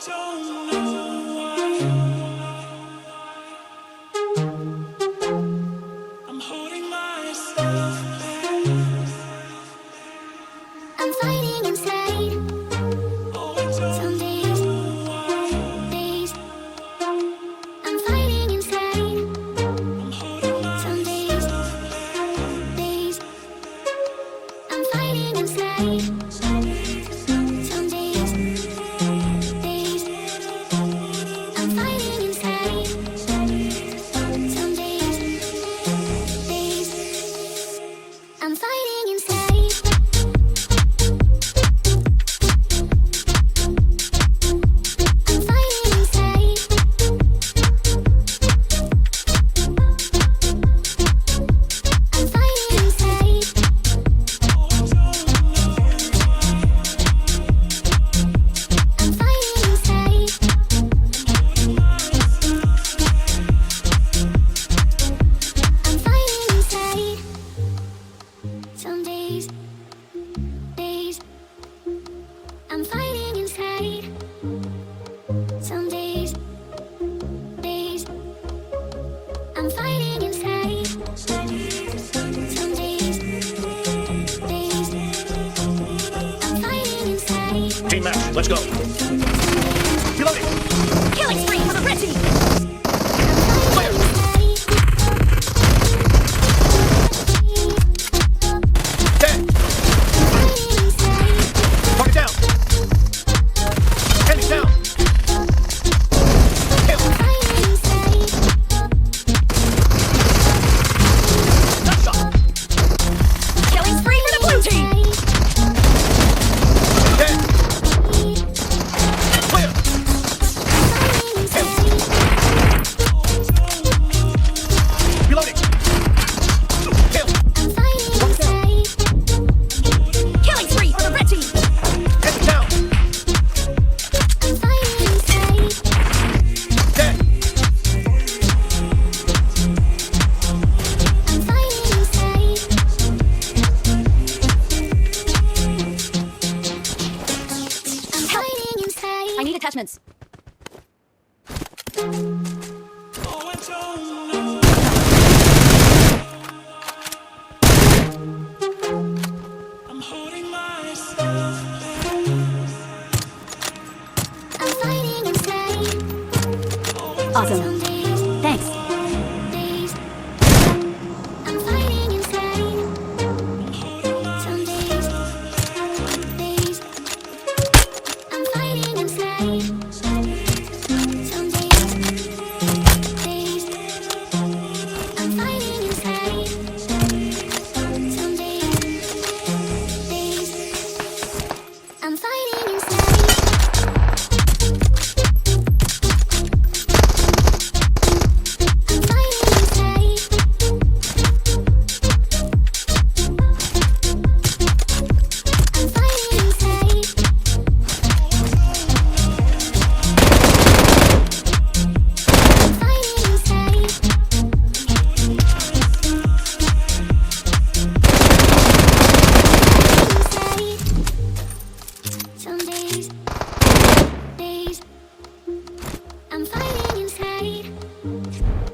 don't know why I'm holding myself back. I'm fighting inside. Oh, I don't know why. I'm fighting inside. I'm holding myself back. I'm fighting inside. Team match, let's go. Reloading. Killing spree for the red team. Fire. Dead. Target down. Enemy down. Kill. Nice shot. Killing spree for the blue team. Dead. Clear. Kill. Reloading. Kill. Killing spree for the red team. Enemy down. Dead. I need attachments. Oh, I don't know. I'm holding myself back. I'm fighting inside. Awesome. Thanks.